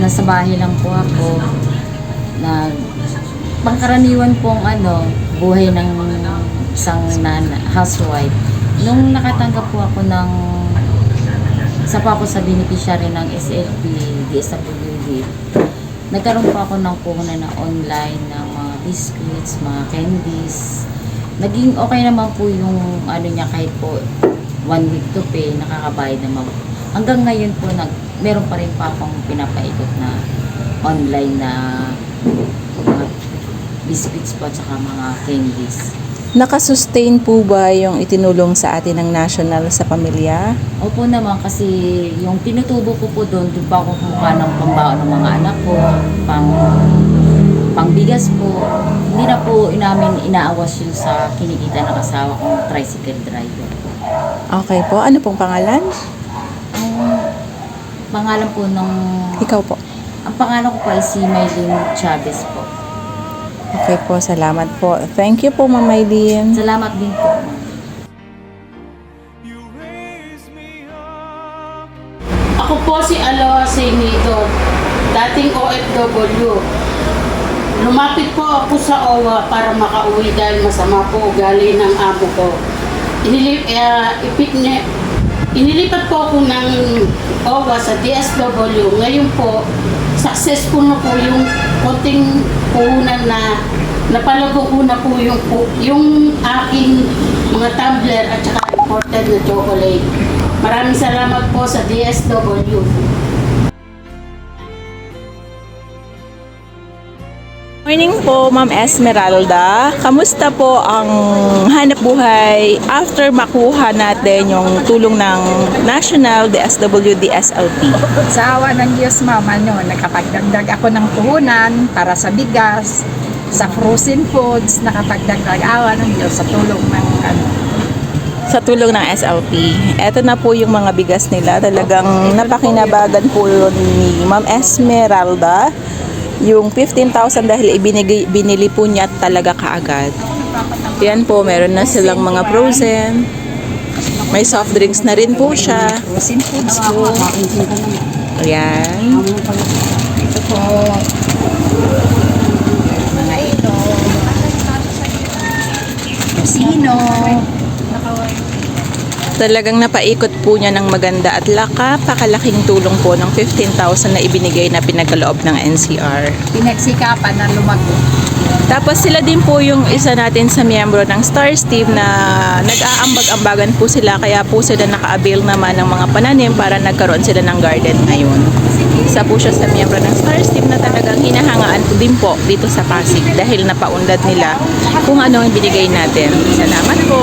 nasa bahay lang po ako. Pangkaraniwan pong buhay ng isang housewife. Nung nakatanggap po ako ng isa pa ako sa beneficiary ng SLP, DSWD, nagkaroon po ako ng puhunan na online ng mga biscuits, mga candies. Naging okay naman po yung niya kahit po 1 week to pay, nakakabayad naman. Hanggang ngayon po, meron pa rin pa akong pinapaikot na online na mga biscuits po at saka mga candies. Nakasustain po ba yung itinulong sa atin ng national sa pamilya? Opo naman, kasi yung tinutubo ko po doon pa ako kumuha ng pambaon ng mga anak ko, pangbigas po. Hindi na po namin inaawas yun sa kinikita ng asawa kong tricycle driver. Okay po. Ano pong pangalan? Ang pangalan po Ikaw po. ang pangalan ko po ay si Maylene Chavez po. Okay po. Salamat po. Thank you po, Ma'am Maylene. Salamat din po. Ako po si Aloha Seynidor, dating OFW. Lumapit po ako sa OWA para makauwi dahil masama po ugali ng amo ko. Inilipat po ako ng OWA sa DSW. Ngayon po, successful na po yung konting puhunan na napalago ko na po yung aking mga tumbler at saka imported na chocolate. Maraming salamat po sa DSW. Morning po, Ma'am Esmeralda. Kamusta po ang hanap buhay after makuha natin yung tulong ng National DSWD SLP? Sa awa ng Diyos, Mama, nakapagdagdag ako ng puhunan para sa bigas, sa frozen foods, nakapagdagdag awa ng Diyos sa tulong ng Sa tulong ng SLP. Ito na po yung mga bigas nila. Talagang napakinabagan po ni Ma'am Esmeralda. Yung 15,000 dahil binili po niya talaga kaagad. Yan po, meron na silang mga frozen. May soft drinks na rin po siya. frozen foods po. Ayan. Ito po. Mga ito. Sino? Talagang napaikot po niya ng maganda at pakalaking tulong po ng 15,000 na ibinigay na pinagkaloob ng NCR. Pinagsikapan na lumago. Tapos sila din po yung isa natin sa miyembro ng Stars Team na nag-aambag-ambagan po sila, kaya po sila naka-avail naman ng mga pananim para nagkaroon sila ng garden ngayon. Isa po siya sa miyembro ng Stars Team na talagang hinahangaan po din po dito sa Pasig dahil napaunlad nila kung ano ang binigay natin. Salamat po!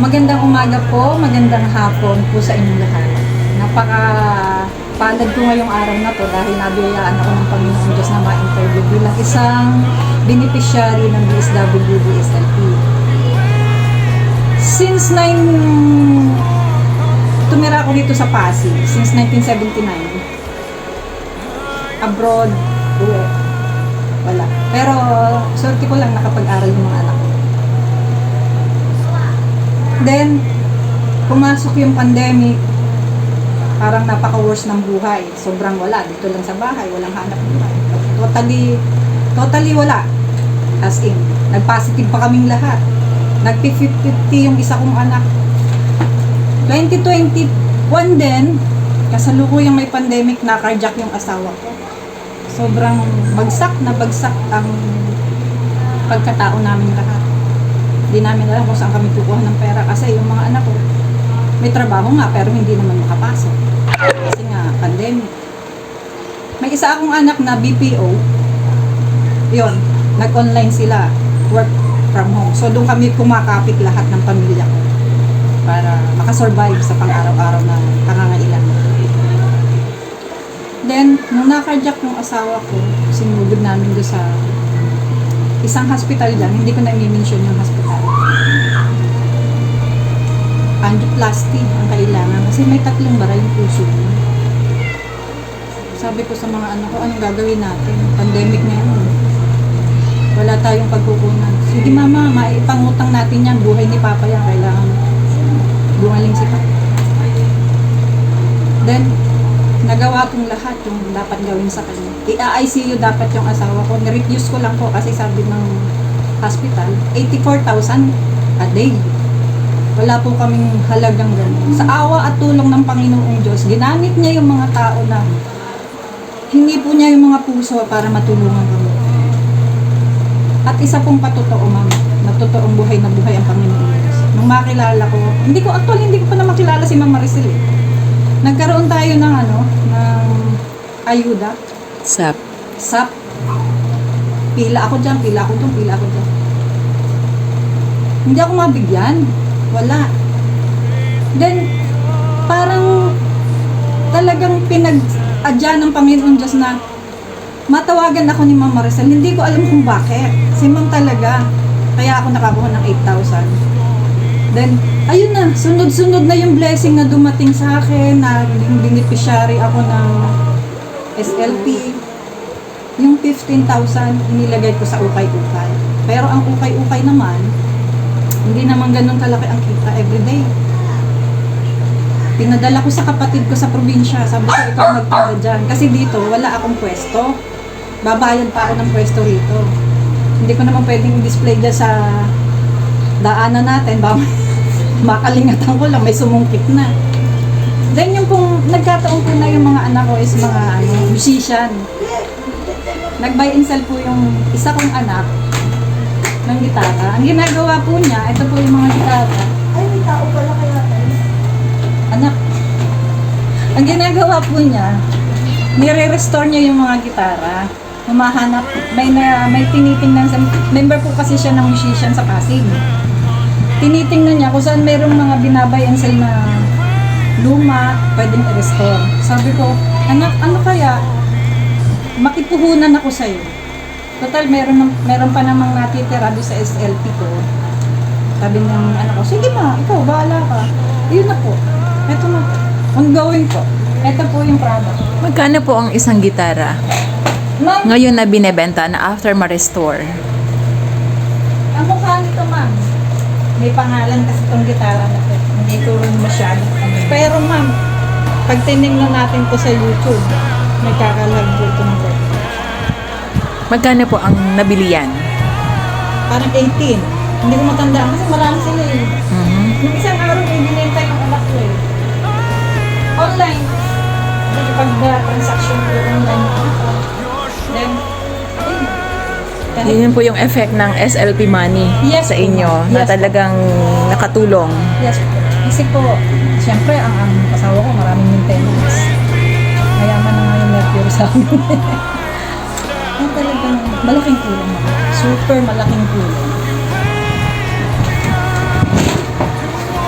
Magandang umaga po, magandang hapon po sa inyong lahat. Napaka-palad ko ngayong araw na to dahil nabiyayaan ako ng Panginoon Diyos na ma-interview bilang isang beneficiary ng DSWD SLP. Tumira ako dito sa Pasig, since 1979. Abroad, uwi. Wala. Pero, swerte ko lang nakapag-aral yung mga anak ko. Then, pumasok yung pandemic, parang napaka-worst ng buhay. Sobrang wala. Dito lang sa bahay, walang hanap buhay. Totally wala. As in, nag-positive pa kaming lahat. Nag-50-50 yung isa kong anak. 2021 din, kasalukuyang may pandemic, na-carjack yung asawa ko. Sobrang bagsak ang pagkatao namin lahat. Hindi namin alam kung saan kami kukuha ng pera kasi yung mga anak ko may trabaho nga pero hindi naman makapasok kasi nga pandemic. May isa akong anak na BPO, yon, nag-online sila, work from home, so doon kami kumakapit lahat ng pamilya ko para makasurvive sa pang-araw-araw na pangangailangan. Then nung nakarjak yung asawa ko, sinugod namin doon sa isang hospital dyan, hindi ko na i-mention yung hospital. Angioplasty ang kailangan kasi may 3 bara yung puso niya. Sabi ko sa mga anak ko, anong gagawin natin? Pandemic na yun. Wala tayong pagkukunan. Sige mama, maipangutang natin yan. Buhay ni Papa yan. Kailangan gumaling si Papa. Then, nagawa pong lahat yung dapat gawin sa kanya. I-ICU dapat yung asawa ko. Nirefuse ko lang po kasi sabi ng hospital, 84,000 a day. Wala po kaming halagang ganun. Sa awa at tulong ng Panginoong Diyos, ginamit niya yung mga tao na hingi po niya yung mga puso para matulungan kami. At isa pong patotoo, ma'am, na totoong buhay na buhay ang Panginoong Diyos. Nung makilala ko, hindi ko pa na makilala si Ma'am Maricel eh. Nagkaroon tayo ng ng ayuda. SAP. Pila ako dyan, pila ako dyan, pila ako dyan. Hindi ako mabigyan. Wala. Then, parang talagang pinag-adya ng Panginoon Diyos na matawagan ako ni Ma'am Maricel. Hindi ko alam kung bakit. Si Ma'am talaga. Kaya ako nakakuha ng 8,000. Then, ayun na. Sunod-sunod na yung blessing na dumating sa akin. Na beneficiary ako ng SLP. Yung 15,000 inilagay ko sa ukay-ukay. Pero ang ukay-ukay naman, hindi naman ganun kalaki ang kita everyday. Pinadala ko sa kapatid ko sa probinsya. Sabi ko, ikaw magtinda dyan. Kasi dito, wala akong pwesto. Babayad pa ako ng pwesto rito. Hindi ko naman pwedeng display dyan sa daanan natin. Makalingatan ko lang, may sumungkit na. Then yung pong nagkataon ko na yung mga anak ko is mga musician. Nag-buy and sell po yung isa kong anak ng gitara. Ang ginagawa po niya, ito po yung mga gitara. Ay, may tao pala kaya tayo. Anak. Ang ginagawa po niya, nire-restore niya yung mga gitara. Humahanap, may tinitingnan sa, member po kasi siya ng musician sa Pasig. Tinitingnan niya kung saan merong mga binabay and sell na luma, pwedeng i-restore. Sabi ko, anak, ano kaya? Makipuhunan ako sa'yo. Total, meron pa namang natitira doon sa SLP ko. Sabi ng anak ko, sige ma, ikaw, bahala ka. Yun na po. Ito na po. Ongoing po. Ito po yung product. Magkano po ang isang gitara? Ma'am, Ngayon na binebenta na after ma-restore. ang mukha nito ma'am, may pangalan kasi itong gitara na to. Hindi ko rin masyado. Pero ma'am, pag tinignan natin po sa YouTube, nagkakalag po ito ng work. Magkano po ang nabili yan? Parang 18. Hindi ko matandaan kasi marami sila eh. Nung isang araw, may binenta yung anak ko eh. Online. Pag-transaction ko online. Then, Yun po yung effect ng SLP money Yes sa po, inyo ma'am. na Yes po. talagang nakatulong. yes po. Kasi po, siyempre, ang asawa ko maraming maintenance. Mayaman na nga yung Mercury sa amin. Ang talagang malaking tulong ako. Super malaking tulong.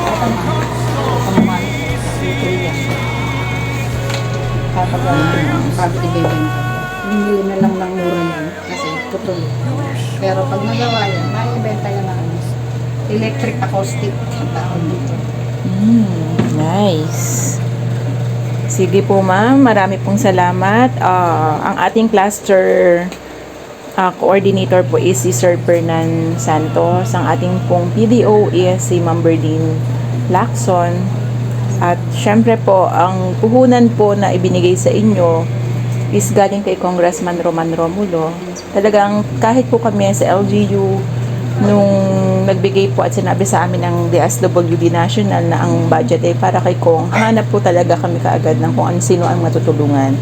Ito naman. Ito naman. Ito yan. Kapag bago ibebenta. Bumili na lang ng mura yan. Kasi tutuloy. Pero pag nagawa yan, maibenta yan na electric acoustic ang tawag dito. Nice. Sige po ma'am, marami pong salamat. Ang ating cluster coordinator po is si Sir Fernan Santos. Ang ating pong PDO is si Ma'am Berdine Lacson. At syempre po, ang puhunan po na ibinigay sa inyo is galing kay Congressman Roman Romulo. Talagang kahit po kami sa LGU, nung nagbigay po at sinabi sa amin ng DSWD National na ang budget ay para kay Kong, hanap po talaga kami kaagad ng kung sino ang matutulungan.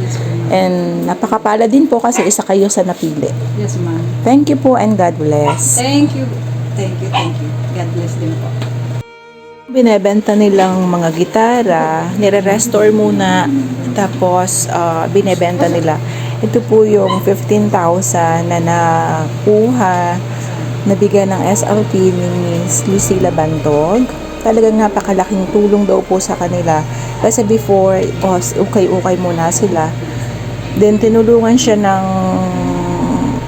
And napakapala din po kasi isa kayo sa napili. Yes, ma'am. Thank you po and God bless. Thank you. Thank you, thank you. God bless din po. Binebenta nilang mga gitara, nire-restore muna, tapos binebenta nila. Ito po yung 15,000 na nakuha, nabigyan ng SLP ni Miss Lucila Bantog. Talagang napakalaking tulong daw po sa kanila. Kasi before, ukay-ukay muna sila. Then, tinulungan siya ng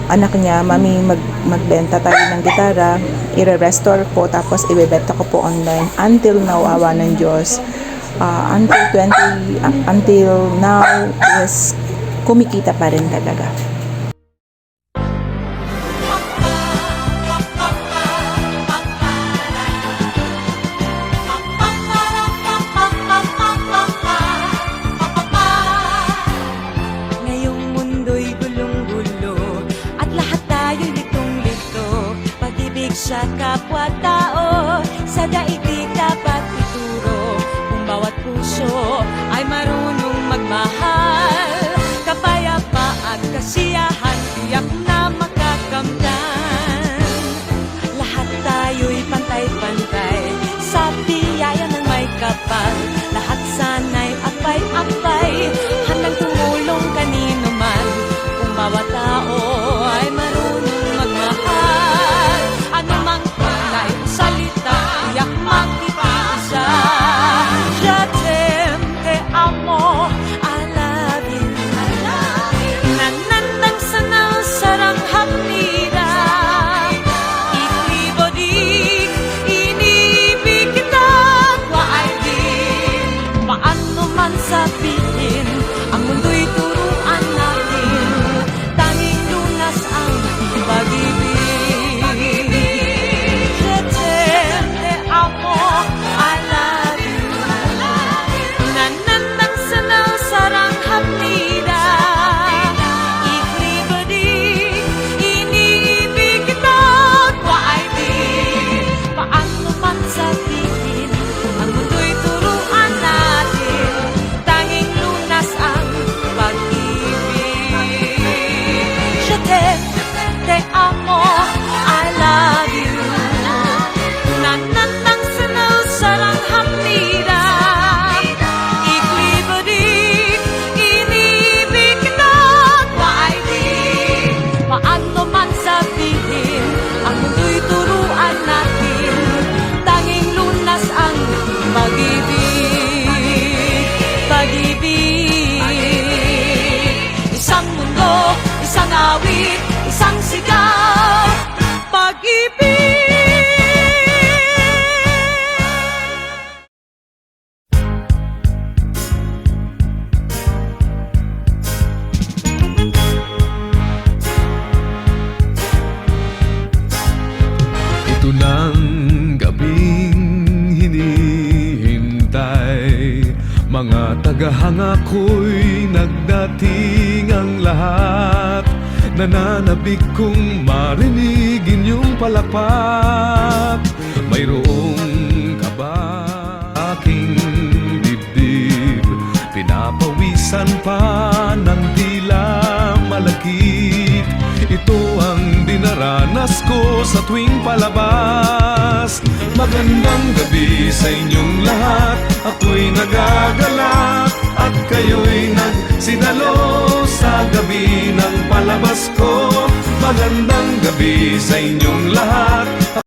anak niya, mami, magbenta tayo ng gitara, i-restore ko, tapos ibebenta ko po online. Until now, awa ng Diyos. Until now, is kumikita pa rin talaga. ay marunong magmahal. Kapayapaan, kasiyahan, tiyak na makakamtan. Lahat tayo'y pantay-pantay sa biyaya ng may kapal. Lahat sana'y apay-apay, handang tumulong kanino man. Kung bawat tao ay marunong magmahal, anumang kulay, salita, tiyak makikisa. Je t'aime, te amo, I love you. Nanandang sanaw sarang hapnida, iklibodik, inibig kita, kwaay din. Paano man sabihin, ang mundo'y turuan natin, tanging lunas ang pag-ibig. Je t'aime, te amo, I love you. Nanandang sanaw sarang hapnida, iklibodik, iniibig kita, kwaay din. Paano man sabihin, ang mundo'y turuan natin, tanging lunas ang pag-ibig. Je t'aime, te amo, I love you. Nanandang sanaw sarang hapnida, iklibodik, inibig kita, kwaay din. Paano man sabihin, ang mundo'y turuan natin, tanging lunas ang pag-ibig. Pag-ibig, isang mundo, isang awit, isang sigaw, pag-ibig. Ito ng gabing hinihintay, mga tagahanga ko'y nagdating ang lahat. Nananabik kong marinig inyong palakpak. Mayroong kaba aking dibdib, pinapawisan pa ng dila malakit. Ito ang dinaranas ko sa tuwing palabas. Magandang gabi sa inyong lahat, ako'y nagagalak at kayo'y nagsinalo sa gabi ng palabas ko. Magandang gabi sa inyong lahat,